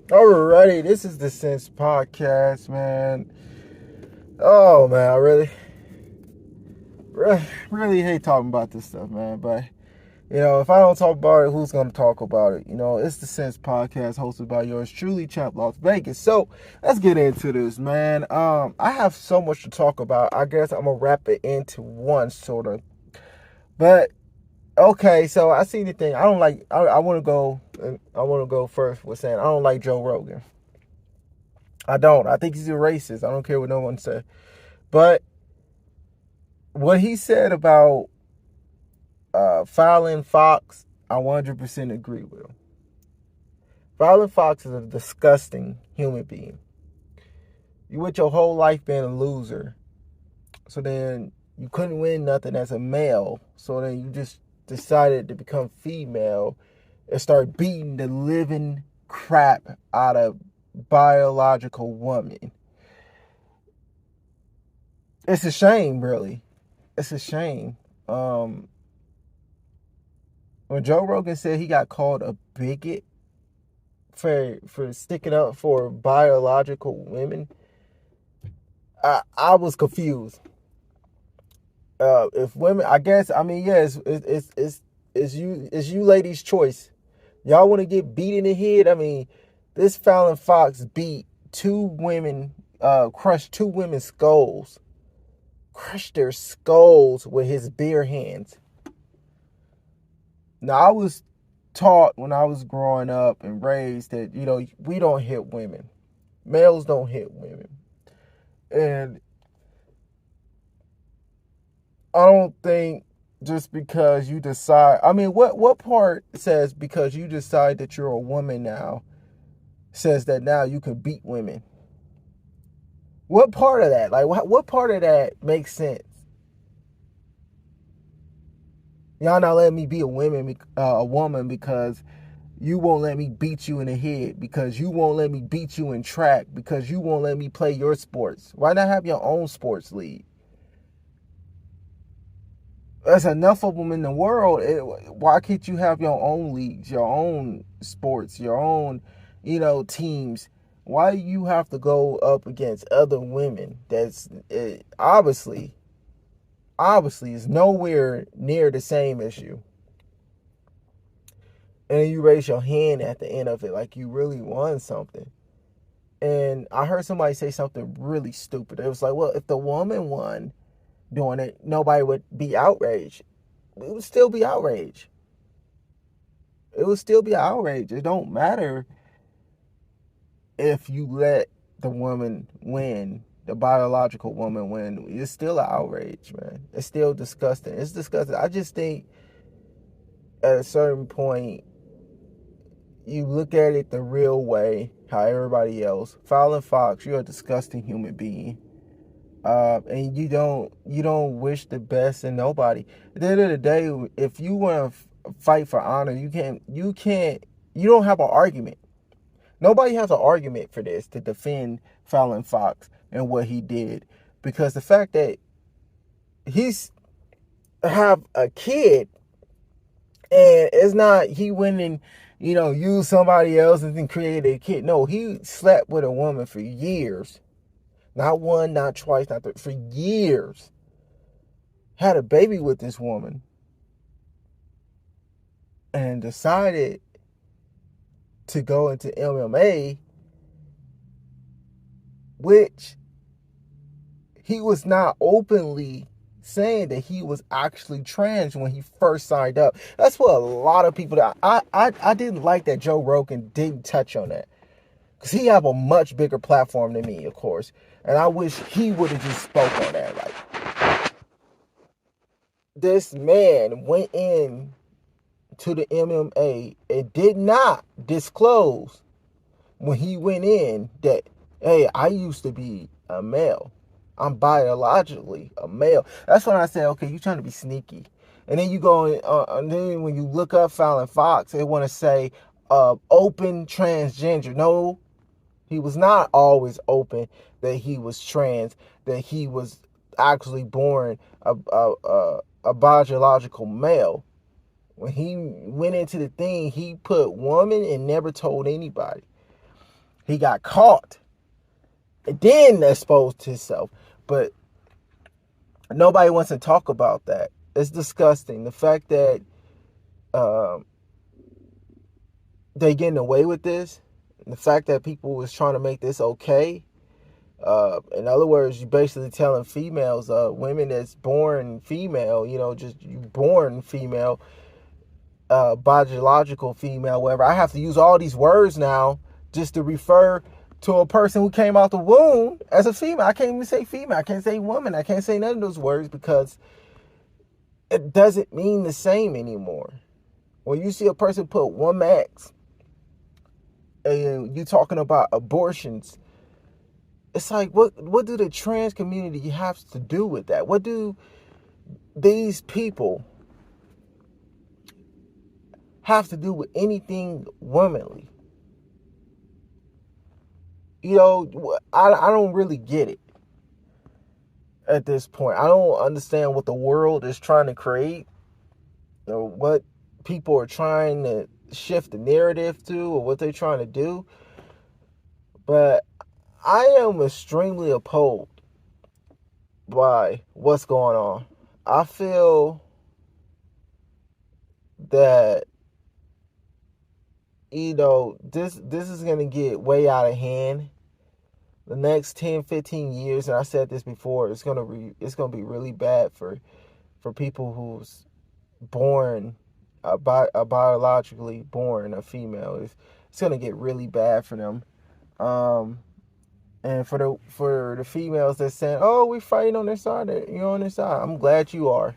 Alrighty, this is the Sense Podcast, man. Oh man, I really hate talking about this stuff, man. But if I don't talk about it, who's gonna talk about it? It's the Sense Podcast, hosted by yours truly, Champ Las Vegas. So let's get into this, man. I have so much to talk about. I guess I'm gonna wrap it into one sort of. But okay, so I see the thing. I don't like. I want to go. I want to go first with saying I don't like Joe Rogan. I don't. I think he's a racist. I don't care what no one says. But what he said about Fallon Fox, I 100% agree with him. Fallon Fox is a disgusting human being. You went your whole life being a loser. So then you couldn't win nothing as a male. So then you just decided to become female and start beating the living crap out of biological woman. It's a shame, really. It's a shame. When Joe Rogan said he got called a bigot for sticking up for biological women, I was confused. If women, I guess, I mean, yeah, it's you ladies' choice. Y'all want to get beat in the head? I mean, this Fallon Fox beat two women, crushed two women's skulls, crushed their skulls with his bare hands. Now, I was taught when I was growing up and raised that, we don't hit women. Males don't hit women. And I don't think just because you decide, I mean, what part says because you decide that you're a woman now says that now you can beat women? What part of that? Like, what part of that makes sense? Y'all not letting me be a woman because you won't let me beat you in the head, because you won't let me beat you in track, because you won't let me play your sports. Why not have your own sports league? There's enough of them in the world. Why can't you have your own leagues, your own sports, your own, teams? Why do you have to go up against other women? That's obviously is nowhere near the same issue. And you raise your hand at the end of it like you really won something. And I heard somebody say something really stupid. It was like, well, if the woman won doing it, nobody would be outraged. It would still be outraged. It would still be outrage. It don't matter if you let the woman win, the biological woman win. It's still an outrage, man. It's still disgusting. It's disgusting. I just think at a certain point, you look at it the real way, how everybody else. Fallon Fox, you're a disgusting human being. And you don't wish the best in nobody. At the end of the day, if you want to fight for honor, you don't have an argument. Nobody has an argument for this to defend Fallon Fox and what he did, because the fact that he's have a kid and it's not he went and used somebody else and then created a kid. No, he slept with a woman for years. Not one, not twice, not three, for years. Had a baby with this woman. And decided to go into MMA, which he was not openly saying that he was actually trans when he first signed up. That's what a lot of people, I didn't like that Joe Rogan didn't touch on that. Because he have a much bigger platform than me, of course. And I wish he would have just spoke on that. Like, this man went in to the MMA and did not disclose when he went in that, hey, I used to be a male. I'm biologically a male. That's when I said, okay, you're trying to be sneaky. And then you go, and then when you look up Fallon Fox, they want to say open transgender. No, he was not always open that he was trans, that he was actually born a biological male. When he went into the thing, he put woman and never told anybody. He got caught and then exposed himself. But nobody wants to talk about that. It's disgusting. The fact that they getting away with this, the fact that people was trying to make this okay. In other words, you basically telling females, women that's born female, just you born female, biological female, whatever. I have to use all these words now just to refer to a person who came out the womb as a female. I can't even say female. I can't say woman. I can't say none of those words because it doesn't mean the same anymore. When you see a person put one X and you talking about abortions, it's like, what do the trans community have to do with that? What do these people have to do with anything womanly? I don't really get it at this point. I don't understand what the world is trying to create, or what people are trying to shift the narrative to, or what they're trying to do. But I am extremely appalled by what's going on. I feel that, this is going to get way out of hand. The next 10, 15 years, and I said this before, it's going to be really bad for people who's born, biologically born a female. It's going to get really bad for them. And for the females that's saying, "Oh, we're fighting on their side," you're on their side. I'm glad you are.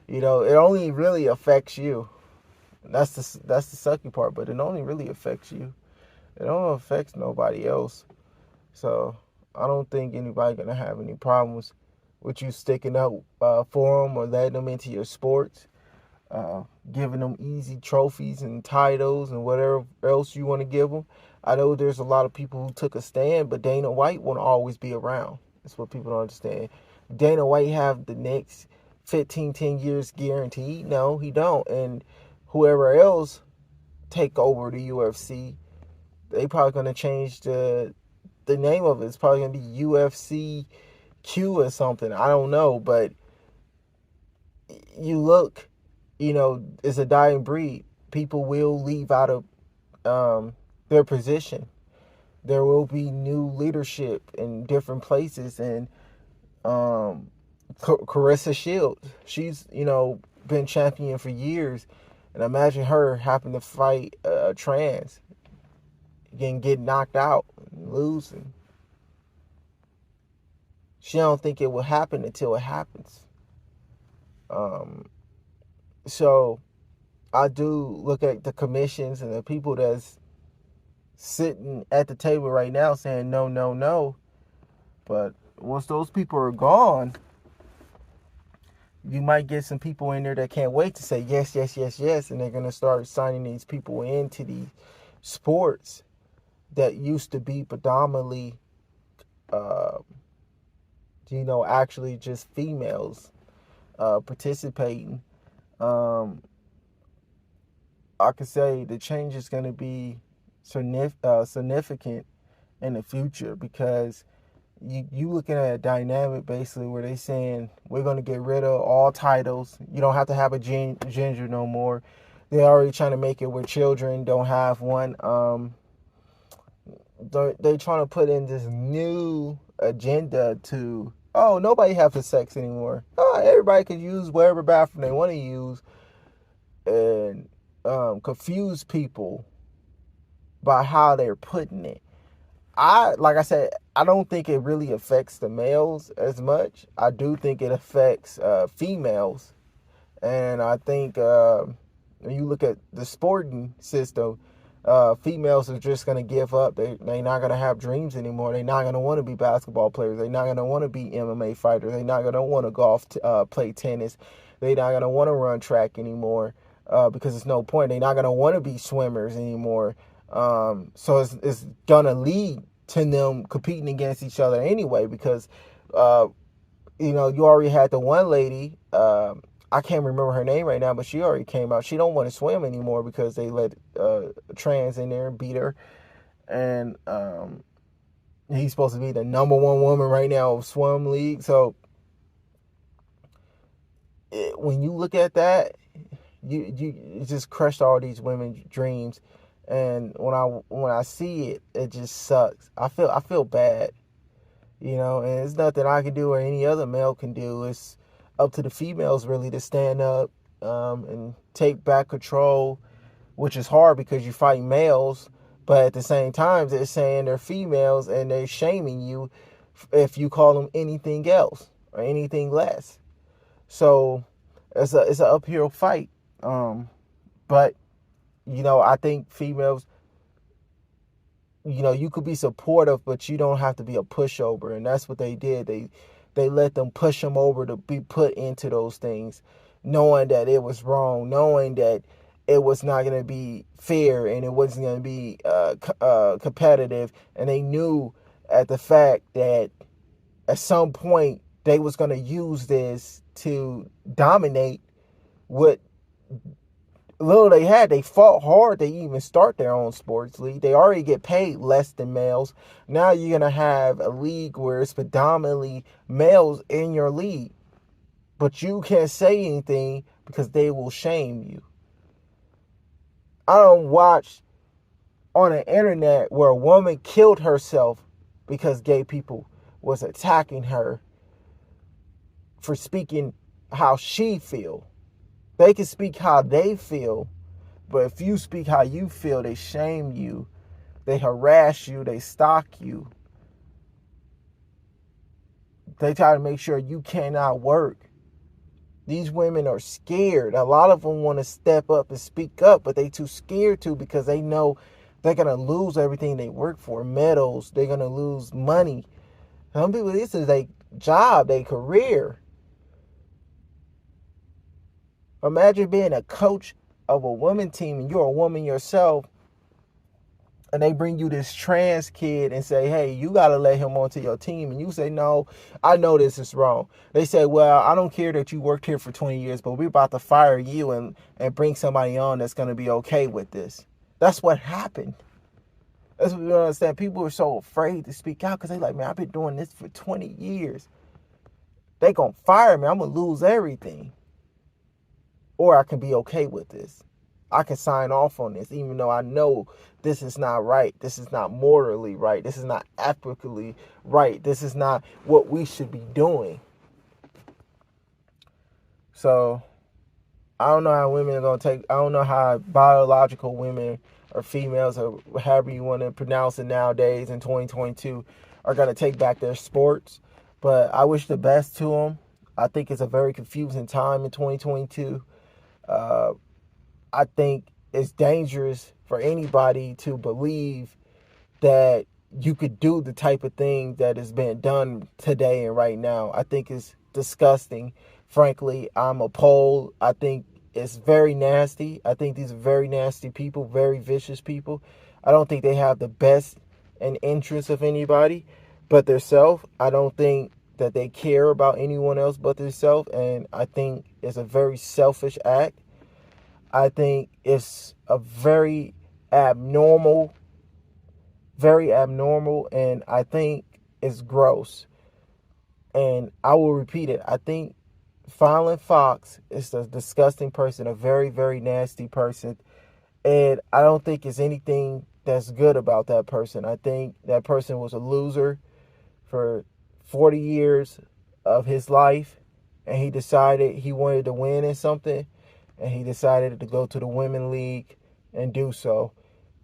It only really affects you. That's the sucky part, but it only really affects you. It don't affect nobody else. So I don't think anybody gonna have any problems with you sticking up for them or letting them into your sports, giving them easy trophies and titles and whatever else you want to give them. I know there's a lot of people who took a stand, but Dana White won't always be around. That's what people don't understand. Dana White have the next 10 years guaranteed? No, he don't. And whoever else take over the UFC, they probably going to change the name of it. It's probably going to be UFC Q or something. I don't know. But you look, it's a dying breed. People will leave out of their position. There will be new leadership in different places. And Carissa Shields, she's, been champion for years. And imagine her having to fight trans, get knocked out, and losing. She don't think it will happen until it happens. So I do look at the commissions and the people that's sitting at the table right now saying no, no, no. But once those people are gone, you might get some people in there that can't wait to say yes, yes, yes, yes. And they're going to start signing these people into these sports that used to be predominantly, actually just females participating. I could say the change is going to be significant in the future, because you looking at a dynamic basically where they saying we're going to get rid of all titles. You don't have to have a ginger no more. They're already trying to make it where children don't have one. They're trying to put in this new agenda to, nobody have the sex anymore. Everybody can use whatever bathroom they want to use, and confuse people by how they're putting it. Like I said, I don't think it really affects the males as much. I do think it affects females. And I think when you look at the sporting system, females are just going to give up. They're not going to have dreams anymore. They're not going to want to be basketball players. They're not going to want to be MMA fighters. They're not going to want to golf, play tennis. They're not going to want to run track anymore because there's no point. They're not going to want to be swimmers anymore. So it's going to lead to them competing against each other anyway, because, you already had the one lady, I can't remember her name right now, but she already came out. She don't want to swim anymore because they let trans in there and beat her. and he's supposed to be the number one woman right now of swim league. So when you look at that, you just crushed all these women's dreams. And when I see it, it just sucks. I feel bad, and it's nothing I can do or any other male can do. It's up to the females really to stand up and take back control, which is hard because you fight males, but at the same time they're saying they're females and they're shaming you if you call them anything else or anything less. So it's an uphill fight. But I think females, you could be supportive, but you don't have to be a pushover, and that's what they did. They let them push them over to be put into those things, knowing that it was wrong, knowing that it was not going to be fair and it wasn't going to be competitive, and they knew at the fact that at some point they was going to use this to dominate what little they had. They fought hard to even start their own sports league. They already get paid less than males. Now you're going to have a league where it's predominantly males in your league, but you can't say anything because they will shame you. I don't watch on the internet where a woman killed herself because gay people was attacking her for speaking how she feel. They can speak how they feel, but if you speak how you feel, they shame you, they harass you, they stalk you. They try to make sure you cannot work. These women are scared. A lot of them want to step up and speak up, but they too scared to because they know they're going to lose everything they work for. Medals, they're going to lose money. Some people, this is their job, their career. Imagine being a coach of a women team and you're a woman yourself, and they bring you this trans kid and say, hey, you got to let him onto your team. And you say, no, I know this is wrong. They say, well, I don't care that you worked here for 20 years, but we're about to fire you and bring somebody on that's going to be okay with this. That's what happened. That's what we don't understand. People are so afraid to speak out because they're like, man, I've been doing this for 20 years. They going to fire me. I'm going to lose everything. Or I can be okay with this. I can sign off on this, even though I know this is not right. This is not morally right. This is not ethically right. This is not what we should be doing. So, I don't know how women are going to I don't know how biological women or females or however you want to pronounce it nowadays in 2022 are going to take back their sports. But I wish the best to them. I think it's a very confusing time in 2022. I think it's dangerous for anybody to believe that you could do the type of thing that is being done today and right now. I think it's disgusting. Frankly, I'm appalled. I think it's very nasty. I think these are very nasty people, very vicious people. I don't think they have the best and interest of anybody but themselves. I don't think that they care about anyone else but themselves, and I think it's a very selfish act. I think it's a very abnormal, and I think it's gross. And I will repeat it. I think Fallon Fox is a disgusting person, a very, very nasty person. And I don't think it's anything that's good about that person. I think that person was a loser for 40 years of his life, and he decided he wanted to win in something, and he decided to go to the women league and do so,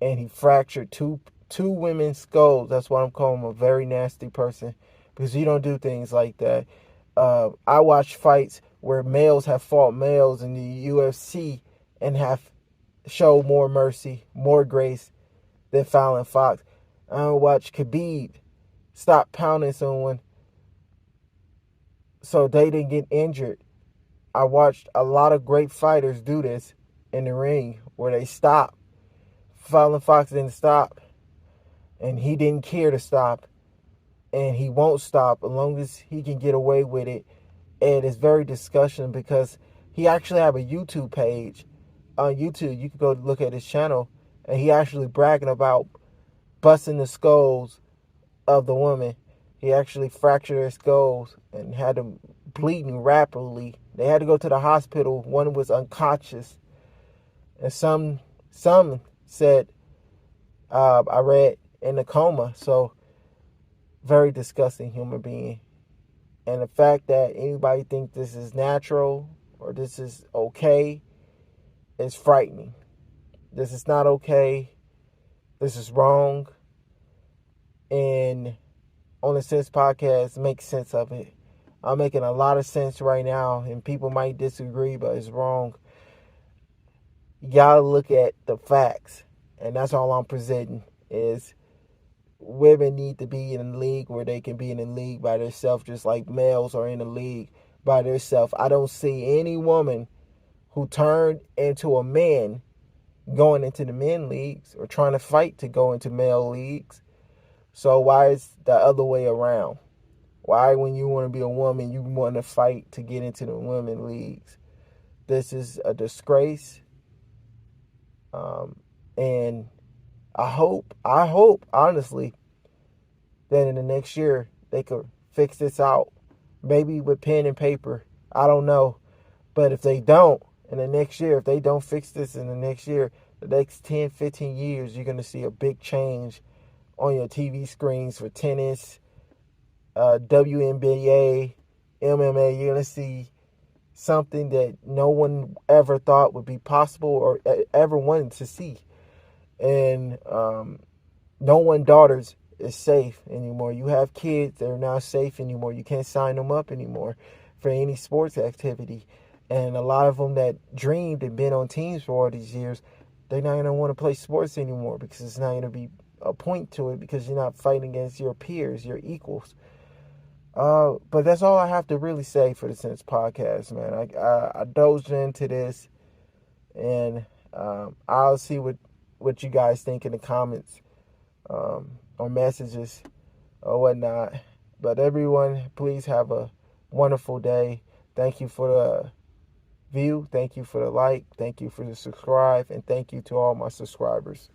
and he fractured two women's skulls. That's why I'm calling him a very nasty person, because you don't do things like that. I watch fights where males have fought males in the UFC and have showed more mercy, more grace than Fallon Fox. I don't watch Khabib stop pounding someone so they didn't get injured. I watched a lot of great fighters do this in the ring where they stop. Fallon Fox didn't stop, and he didn't care to stop, and he won't stop as long as he can get away with it. And it's very disgusting because he actually have a YouTube page on YouTube. You can go look at his channel, and he actually bragging about busting the skulls of the woman. He actually fractured their skulls and had them bleeding rapidly. They had to go to the hospital. One was unconscious, and some said, I read, in a coma. So very disgusting human being. And the fact that anybody think this is natural or this is okay is frightening. This is not okay. This is wrong. And on the Sense Podcast, make sense of it. I'm making a lot of sense right now, and people might disagree, but it's wrong. You gotta look at the facts, and that's all I'm presenting. Is women need to be in a league where they can be in a league by themselves, just like males are in a league by themselves. I don't see any woman who turned into a man going into the men leagues or trying to fight to go into male leagues. So why is the other way around? Why, when you want to be a woman, you want to fight to get into the women leagues? This is a disgrace. And I hope, honestly, that in the next year they could fix this out. Maybe with pen and paper. I don't know. But if they don't, in the next year, if they don't fix this in the next year, the next 10, 15 years, you're going to see a big change on your TV screens for tennis, WNBA, MMA. You're going to see something that no one ever thought would be possible or ever wanted to see. And no one daughters is safe anymore. You have kids that are not safe anymore. You can't sign them up anymore for any sports activity. And a lot of them that dreamed and been on teams for all these years, they're not going to want to play sports anymore because it's not going to be a point to it because you're not fighting against your peers, your equals. But that's all I have to really say for the Sense Podcast, man. I dozed into this, and I'll see what you guys think in the comments or messages or whatnot. But everyone, please have a wonderful day. Thank you for the view. Thank you for the like. Thank you for the subscribe. And thank you to all my subscribers.